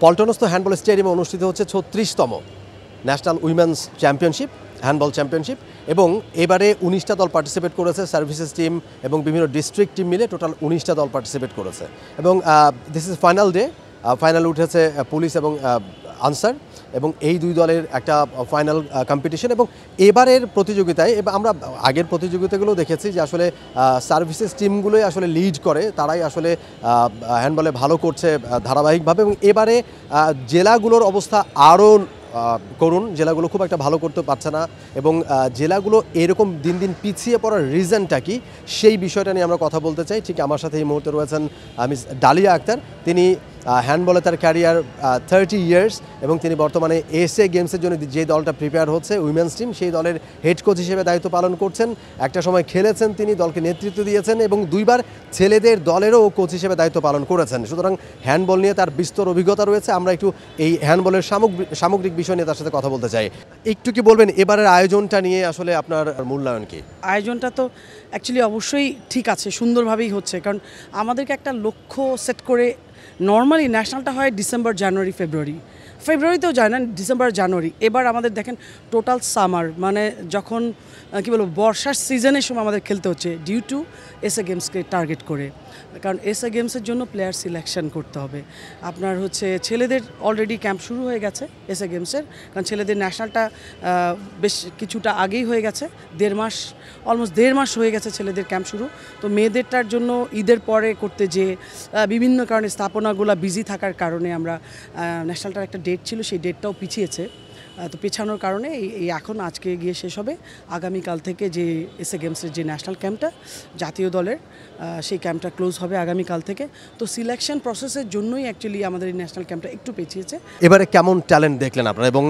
পল্টনস্থ handball স্টেডিয়ামে অনুষ্ঠিত হচ্ছে 36তম national women's championship, handball championship, এবং এবারে 19টা দল পার্টিসিপেট করেছে। সার্ভিসেস টিম এবং বিভিন্ন ডিস্ট্রিক্ট টিম মিলে টোটাল 19টা দল পার্টিসিপেট করেছে। এবং this is final day, final উঠেছে পুলিশ এবং আনসার, এবং এই দুই দলের একটা ফাইনাল কম্পিটিশন। এবং এবারের প্রতিযোগিতায় আমরা আগের প্রতিযোগিতাগুলো দেখেছি যে আসলে সার্ভিসেস টিমগুলোই আসলে লিড করে, তারাই আসলে হ্যান্ডবলে ভালো করছে ধারাবাহিকভাবে। এবং এবারে জেলাগুলোর অবস্থা আরও করুন, জেলাগুলো খুব একটা ভালো করতে পারছে না, এবং জেলাগুলো এরকম দিন দিন পিছিয়ে পড়ার রিজনটা কি সেই বিষয়টা নিয়ে আমরা কথা বলতে চাই। ঠিক আমার সাথে এই মুহূর্তে রয়েছেন মিস ডালিয়া আক্তার। তিনি হ্যান্ডবলে তার ক্যারিয়ার 30 ইয়ার্স, এবং তিনি বর্তমানে এসএ গেমসের জন্য যে দলটা প্রিপেয়ার হচ্ছে উইমেন্স টিম, সেই দলের হেড কোচ হিসেবে দায়িত্ব পালন করছেন। একটা সময় খেলেছেন, তিনি দলকে নেতৃত্ব দিয়েছেন, এবং দুইবার ছেলেদের দলেরও কোচ হিসেবে দায়িত্ব পালন করেছেন। সুতরাং হ্যান্ডবল নিয়ে তার বিস্তর অভিজ্ঞতা রয়েছে। আমরা একটু এই হ্যান্ডবলের সামগ্রিক বিষয় নিয়ে তার সাথে কথা বলতে চাই। একটু কি বলবেন এবারের আয়োজনটা নিয়ে আসলে আপনার মূল্যায়ন কি? আয়োজনটা তো অ্যাকচুয়ালি অবশ্যই ঠিক আছে, সুন্দরভাবেই হচ্ছে, কারণ আমাদেরকে একটা লক্ষ্য সেট করে, নর্মালি ন্যাশনালটা হয় ডিসেম্বর, জানুয়ারি, ফেব্রুয়ারিতেও যায় না, ডিসেম্বর, জানুয়ারি। এবার আমাদের দেখেন টোটাল সামার, মানে যখন কী বলবো বর্ষার সিজনের সময় আমাদের খেলতে হচ্ছে, ডিউ টু এসএ গেমসকে টার্গেট করে। কারণ এসএ গেমসের জন্য প্লেয়ার সিলেকশন করতে হবে। আপনার হচ্ছে ছেলেদের অলরেডি ক্যাম্প শুরু হয়ে গেছে এসএ গেমসের, কারণ ছেলেদের ন্যাশনালটা বেশ কিছুটা আগেই হয়ে গেছে, অলমোস্ট দেড় মাস হয়ে গেছে ছেলেদের ক্যাম্প শুরু। তো মেয়েদেরটার জন্য ঈদের পরে করতে যে বিভিন্ন কারণে স্থাপনাগুলো বিজি থাকার কারণে আমরা ন্যাশনালটার একটা ডেট ছিল, সেই ডেটটাও পিছিয়েছে। তো পেছানোর কারণে এই এখন আজকে গিয়ে শেষ হবে। আগামীকাল থেকে যে এসএ গেমসের যে ন্যাশনাল ক্যাম্পটা জাতীয় দলের, সেই ক্যাম্পটা ক্লোজ হবে আগামীকাল থেকে। তো সিলেকশন প্রসেসের জন্যই অ্যাকচুয়ালি আমাদের এই ন্যাশনাল ক্যাম্পটা একটু পেছিয়েছে। এবারে কেমন ট্যালেন্ট দেখলেন আপনারা, এবং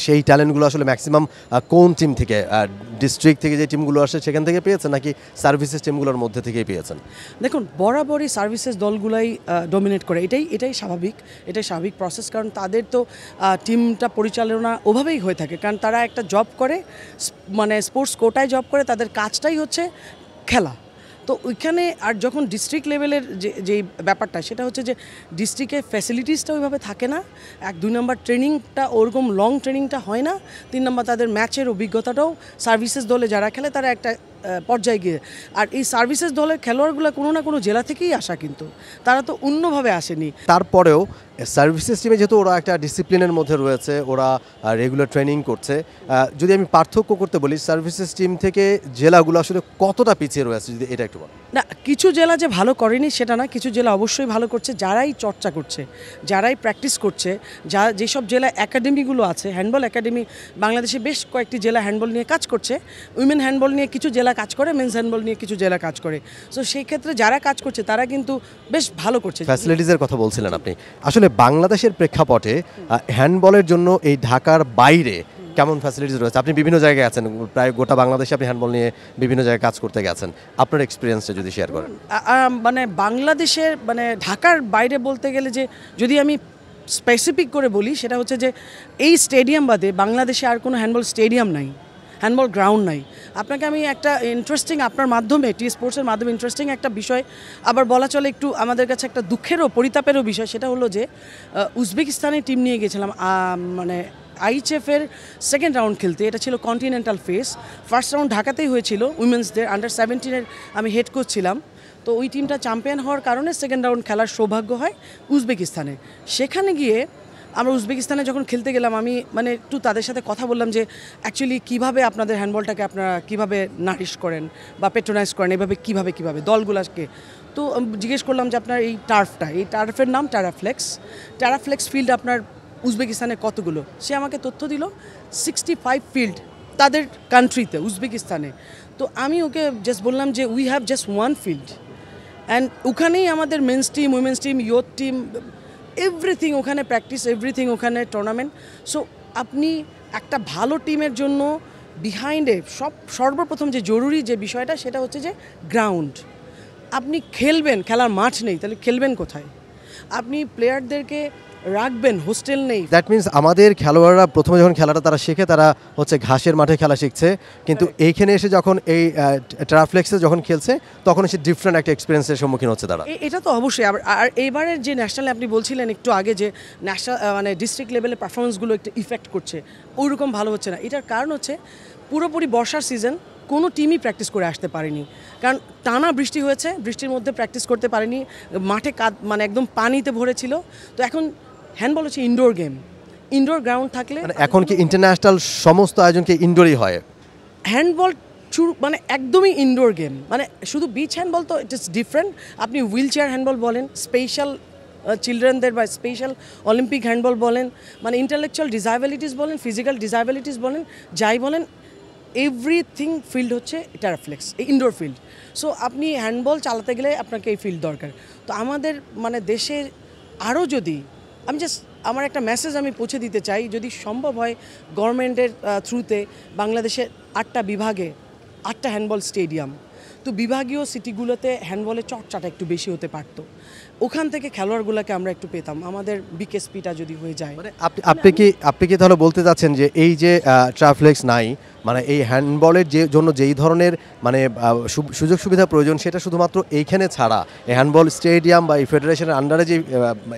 সেই ট্যালেন্টগুলো আসলে ম্যাক্সিমাম কোন টিম থেকে, ডিস্ট্রিক্ট থেকে যে টিমগুলো আসে সেখান থেকে পেয়েছেন, নাকি সার্ভিসেস টিমগুলোর মধ্যে থেকেই পেয়েছেন? দেখুন, বরাবরই সার্ভিসেস দলগুলাই ডমিনেট করে, এটাই স্বাভাবিক প্রসেস, কারণ তাদের তো টিমটা পরিচালনা ওভাবেই হয়ে থাকে, কারণ তারা একটা জব করে, মানে স্পোর্টস কোটায় জব করে, তাদের কাজটাই হচ্ছে খেলা। তো ওইখানে আর যখন ডিস্ট্রিক্ট লেভেলের যে ব্যাপারটা, সেটা হচ্ছে যে ডিস্ট্রিক্টের ফ্যাসিলিটিসটা ওইভাবে থাকে না। 2 নম্বর ট্রেনিংটা ওরকম লং ট্রেনিংটা হয় না। 3 নম্বর তাদের ম্যাচের অভিজ্ঞতাটাও সার্ভিসেস দলে যারা খেলে তারা একটা পর্যায়ে গিয়ে, আর এই সার্ভিসেস দলের খেলোয়াড়গুলো কোনো না কোনো জেলা থেকেই আসা, কিন্তু তারা তো অন্যভাবে আসেনি। তারপরেও সার্ভিসেস টিমে যেহেতু ওরা একটা ডিসিপ্লিনের মধ্যে রয়েছে, ওরা রেগুলার ট্রেনিং করছে, যদি আমি পার্থক্য করতে বলি, সার্ভিসেস টিম থেকে জেলাগুলো আসলে কতটা পিছিয়ে রয়েছে, যদি এটা একটু বলেন। না, কিছু জেলা যে ভালো করেনি সেটা না, কিছু জেলা অবশ্যই ভালো করছে, যারাই চর্চা করছে, যারাই প্র্যাকটিস করছে, যেসব জেলা একাডেমিগুলো আছে, হ্যান্ডবল একাডেমি বাংলাদেশে বেশ কয়েকটি জেলা হ্যান্ডবল নিয়ে কাজ করছে। উইমেন হ্যান্ডবল নিয়ে কিছু জেলা কাজ করে, মেন্স হ্যান্ডবল নিয়ে কিছু জেলা কাজ করে। সো সেই ক্ষেত্রে যারা কাজ করছে তারা কিন্তু বেশ ভালো করছে। ফ্যাসিলিটিসের কথা বলছিলেন আপনি, আসলে বাংলাদেশের প্রেক্ষাপটে হ্যান্ডবলের জন্য এই ঢাকার বাইরে কেমন ফ্যাসিলিটিস রয়েছে? আপনি বিভিন্ন জায়গায় আছেন, প্রায় গোটা বাংলাদেশে আপনি হ্যান্ডবল নিয়ে বিভিন্ন জায়গায় কাজ করতে গেছেন, আপনার এক্সপিরিয়েন্সটা যদি শেয়ার করেন। মানে বাংলাদেশের, মানে ঢাকার বাইরে বলতে গেলে, যে যদি আমি স্পেসিফিক করে বলি, সেটা হচ্ছে যে এই স্টেডিয়াম বাদে বাংলাদেশে আর কোনো হ্যান্ডবল স্টেডিয়াম নাই, হ্যান্ডবল গ্রাউন্ড নাই। আপনাকে আমি একটা ইন্টারেস্টিং, আপনার মাধ্যমে টি স্পোর্টসের মাধ্যমে ইন্টারেস্টিং একটা বিষয় আবার বলা চলে, একটু আমাদের কাছে একটা দুঃখেরও পরিতাপেরও বিষয়, সেটা হলো যে উজবেকিস্তানের টিম নিয়ে গেছিলাম মানে আইএইচএফের সেকেন্ড রাউন্ড খেলতে। এটা ছিল কন্টিনেন্টাল ফেস। ফার্স্ট রাউন্ড ঢাকাতেই হয়েছিল, উইমেন্সদের আন্ডার 17-এর আমি হেড কোচ ছিলাম। তো ওই টিমটা চ্যাম্পিয়ন হওয়ার কারণে সেকেন্ড রাউন্ড খেলার সৌভাগ্য হয় উজবেকিস্তানে। সেখানে গিয়ে আমরা উজবেকিস্তানে যখন খেলতে গেলাম, আমি মানে একটু তাদের সাথে কথা বললাম যে অ্যাকচুয়ালি কীভাবে আপনাদের হ্যান্ডবলটাকে আপনারা কীভাবে নারিশ করেন বা পেট্রোনাইজ করেন, এভাবে কীভাবে দলগুলোকে। তো জিজ্ঞেস করলাম যে আপনার এই টার্ফের নাম ট্যারাফ্লেক্স ফিল্ড আপনার উজবেকিস্তানে কতগুলো। সে আমাকে তথ্য দিল 65 ফিল্ড তাদের কান্ট্রিতে, উজবেকিস্তানে। তো আমি ওকে জাস্ট বললাম যে we have just 1 field, and ওখানেই আমাদের men's team, women's team, youth team, everything ওখানে প্র্যাকটিস, এভরিথিং ওখানে টুর্নামেন্ট। সো আপনি একটা ভালো টিমের জন্য বিহাইন্ডে সর্বপ্রথম যে জরুরি যে বিষয়টা, সেটা হচ্ছে যে গ্রাউন্ড। আপনি খেলার মাঠ নেই, তাহলে খেলবেন কোথায়? আপনি প্লেয়ারদেরকে রাখবেন, হোস্টেল নেই। দ্যাট মিনস আমাদের খেলোয়াড়রা প্রথমে যখন খেলাটা তারা শেখে তারা হচ্ছে ঘাসের মাঠে খেলা শিখছে, কিন্তু এইখানে এসে যখন এই ট্রাফ্লেক্সে যখন খেলছে তখন এসে ডিফারেন্ট একটা এক্সপিরিয়েন্সের সম্মুখীন হচ্ছে তারা। এটা তো অবশ্যই। আর এইবারের যে ন্যাশনালে আপনি বলছিলেন একটু আগে যে ন্যাশনাল মানে ডিস্ট্রিক্ট লেভেলে পারফরমেন্সগুলো একটু ইফেক্ট করছে, ওইরকম ভালো হচ্ছে না। এটার কারণ হচ্ছে পুরোপুরি বর্ষার সিজন, কোনো টিমই প্র্যাকটিস করে আসতে পারেনি, কারণ টানা বৃষ্টি হয়েছে, বৃষ্টির মধ্যে প্র্যাকটিস করতে পারেনি, মাঠে মানে একদম পানিতে ভরেছিল। তো এখন হ্যান্ডবল হচ্ছে ইনডোর গেম, ইনডোর গ্রাউন্ড থাকলে মানে এখন কি ইন্টারন্যাশনাল সমস্ত আয়োজন কি ইনডোরই হয়? হ্যান্ডবল মানে একদমই ইনডোর গেম, মানে শুধু বিচ হ্যান্ডবল তো ইট ইস ডিফারেন্ট। আপনি হুইল চেয়ার হ্যান্ডবল বলেন, স্পেশাল চিলড্রেনদের বা স্পেশাল অলিম্পিক হ্যান্ডবল বলেন, মানে ইন্টালেকচুয়াল ডিসাবিলিটিস বলেন, ফিজিক্যাল ডিসাবিলিটিস বলেন, যাই বলেন, এভরিথিং ফিল্ড হচ্ছে ট্যারাফ্লেক্স, ইনডোর ফিল্ড। সো আপনি হ্যান্ডবল চালাতে গেলে আপনাকে এই ফিল্ড দরকার। তো আমাদের মানে দেশে আরও যদি আমার একটা মেসেজ আমি পৌঁছে দিতে চাই, যদি সম্ভব হয় গভর্নমেন্টের থ্রুতে বাংলাদেশের 8টা বিভাগে 8টা হ্যান্ডবল স্টেডিয়াম, তো বিভাগীয় সিটিগুলোতে হ্যান্ডবলের চর্চাটা একটু বেশি হতে পারতো, ওখান থেকে খেলোয়াড়গুলোকে আমরা একটু পেতাম, আমাদের বিকেএসপিটা যদি হয়ে যায়। মানে আপনি কি তাহলে বলতে চাচ্ছেন যে এই যে ট্রাফ্লেক্স নাই, মানে এই হ্যান্ডবলের জন্য যেই ধরনের মানে সুযোগ সুবিধা প্রয়োজন সেটা শুধুমাত্র এইখানে ছাড়া, এই হ্যান্ডবল স্টেডিয়াম বা এই ফেডারেশনের আন্ডারে যে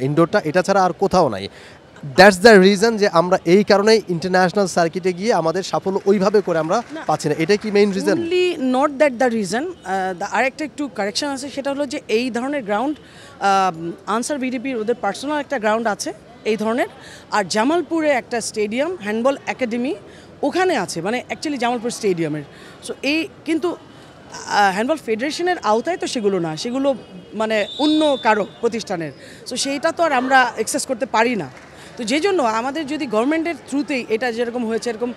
ইনডোরটা, এটা ছাড়া আর কোথাও নাই? দ্যাটস দ্য রিজন যে আমরা এই কারণেই ইন্টারন্যাশনাল সার্কিটে গিয়ে আমাদের সাফল্য ওইভাবে করে আমরা পাচ্ছি না, এটাই কি main reason? Only not that the reason. আরেকটা একটু কারেকশন আছে, সেটা হলো যে এই ধরনের গ্রাউন্ড আনসার বিডিপির ওদের পার্সোনাল একটা গ্রাউন্ড আছে এই ধরনের, আর জামালপুরে একটা স্টেডিয়াম হ্যান্ডবল একাডেমি ওখানে আছে, মানে অ্যাকচুয়ালি জামালপুর স্টেডিয়ামের। সো এই কিন্তু হ্যান্ডবল ফেডারেশনের আওতায় তো সেগুলো না, সেগুলো মানে অন্য কারো প্রতিষ্ঠানের। সো সেইটা তো আর আমরা অ্যাক্সেস করতে পারি না। তো যে জন্য আমাদের যদি গভর্নমেন্টের থ্রুতেই এটা যেরকম হয়েছে এরকম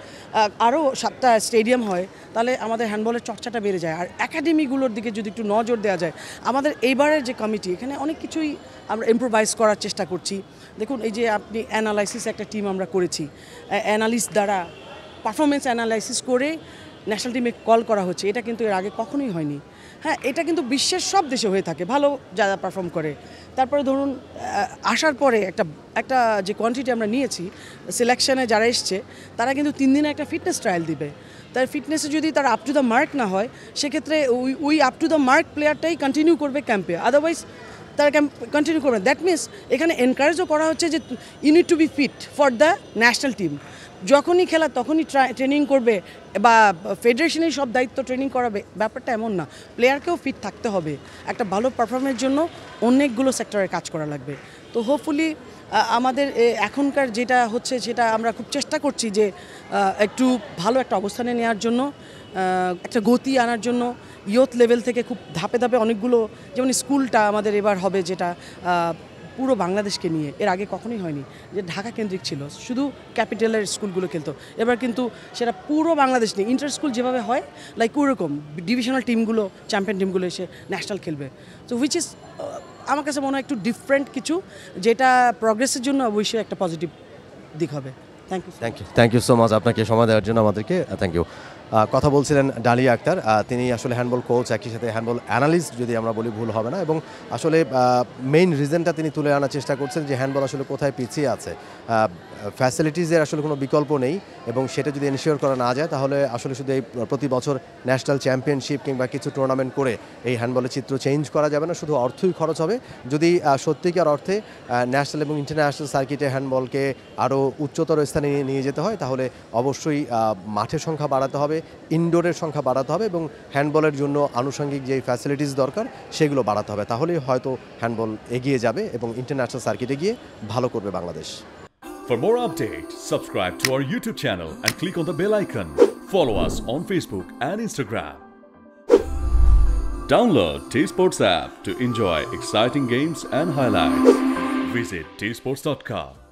আরও 7টা স্টেডিয়াম হয়, তাহলে আমাদের হ্যান্ডবলের চর্চাটা বেড়ে যায়। আর একাডেমিগুলোর দিকে যদি একটু নজর দেওয়া যায়, আমাদের এইবারের যে কমিটি, এখানে অনেক কিছুই আমরা ইম্প্রোভাইজ করার চেষ্টা করছি। দেখুন, এই যে আপনি অ্যানালাইসিস একটা টিম আমরা করেছি, অ্যানালিস্ট দ্বারা পারফরমেন্স অ্যানালাইসিস করে ন্যাশনাল টিমে কল করা হচ্ছে, এটা কিন্তু এর আগে কখনোই হয়নি। হ্যাঁ, এটা কিন্তু বিশ্বের সব দেশে হয়ে থাকে, ভালো যারা পারফর্ম করে। তারপরে ধরুন আসার পরে একটা যে কোয়ান্টিটি আমরা নিয়েছি, সিলেকশনে যারা এসছে তারা কিন্তু 3 দিনে একটা ফিটনেস ট্রায়াল দিবে। তার ফিটনেসে যদি তারা আপ টু দ্য মার্ক না হয়, সেক্ষেত্রে ওই আপ টু দ্য মার্ক প্লেয়ারটাই কন্টিনিউ করবে ক্যাম্পে, আদারওয়াইজ তারা কন্টিনিউ করবে। দ্যাট মিনস এখানে এনকারেজও করা হচ্ছে যে you need to be fit for the national team. যখনই খেলা তখনই ট্রেনিং করবে, বা ফেডারেশনেই সব দায়িত্ব ট্রেনিং করাবে, ব্যাপারটা এমন না। প্লেয়ারকেও ফিট থাকতে হবে, একটা ভালো পারফরমেন্সের জন্য অনেকগুলো সেক্টরে কাজ করা লাগবে। তো হোপফুলি আমাদের এখনকার যেটা হচ্ছে সেটা আমরা খুব চেষ্টা করছি যে একটু ভালো একটা অবস্থানে নেওয়ার জন্য, একটা গতি আনার জন্য, ইয়ুথ লেভেল থেকে খুব ধাপে ধাপে অনেকগুলো, যেমন স্কুলটা আমাদের এবার হবে যেটা পুরো বাংলাদেশকে নিয়ে, এর আগে কখনোই হয়নি, যে ঢাকা কেন্দ্রিক ছিল, শুধু ক্যাপিটালের স্কুলগুলো খেলতো। এবার কিন্তু সেটা পুরো বাংলাদেশ নিয়ে ইন্টার স্কুল যেভাবে হয়, লাইক ওরকম ডিভিশনাল টিমগুলো, চ্যাম্পিয়ন টিমগুলো এসে ন্যাশনাল খেলবে। তো হুইচ ইজ আমার কাছে মনে হয় একটু ডিফারেন্ট কিছু, যেটা প্রগ্রেসের জন্য অবশ্যই একটা পজিটিভ দিক হবে। থ্যাংক ইউ সো মাচ আপনাকে সময় দেওয়ার জন্য আমাদেরকে, থ্যাংক ইউ। কথা বলছিলেন ডালিয়া আক্তার, তিনি আসলে হ্যান্ডবল কোচ, একই সাথে হ্যান্ডবল অ্যানালিস্ট যদি আমরা বলি ভুল হবে না, এবং আসলে মেইন রিজনটা তিনি তুলে আনার চেষ্টা করছেন যে হ্যান্ডবল আসলে কোথায় পিছিয়ে আছে। ফ্যাসিলিটিসের আসলে কোনো বিকল্প নেই, এবং সেটা যদি এনশিওর করা না যায় তাহলে আসলে শুধু এই প্রতি বছর ন্যাশনাল চ্যাম্পিয়নশিপ কিংবা কিছু টুর্নামেন্ট করে এই হ্যান্ডবলের চিত্র চেঞ্জ করা যাবে না, শুধু অর্থই খরচ হবে। যদি সত্যিকার অর্থে ন্যাশনাল এবং ইন্টারন্যাশনাল সার্কিটে হ্যান্ডবলকে আরও উচ্চতর স্থানে নিয়ে যেতে হয়, তাহলে অবশ্যই মাঠের সংখ্যা বাড়াতে হবে, ইনডোরের সংখ্যা বাড়াতে হবে, এবং হ্যান্ডবলের জন্য আনুষঙ্গিক যে ফ্যাসিলিটিস দরকার সেগুলো বাড়াতে হবে। তাহলেই হয়তো হ্যান্ডবল এগিয়ে যাবে এবং ইন্টারন্যাশনাল সার্কিটে গিয়ে ভালো করবে Bangladesh. For more updates, subscribe to our YouTube channel and click on the bell icon. Follow us on Facebook and Instagram. Download T-Sports app to enjoy exciting games and highlights. Visit tsports.com.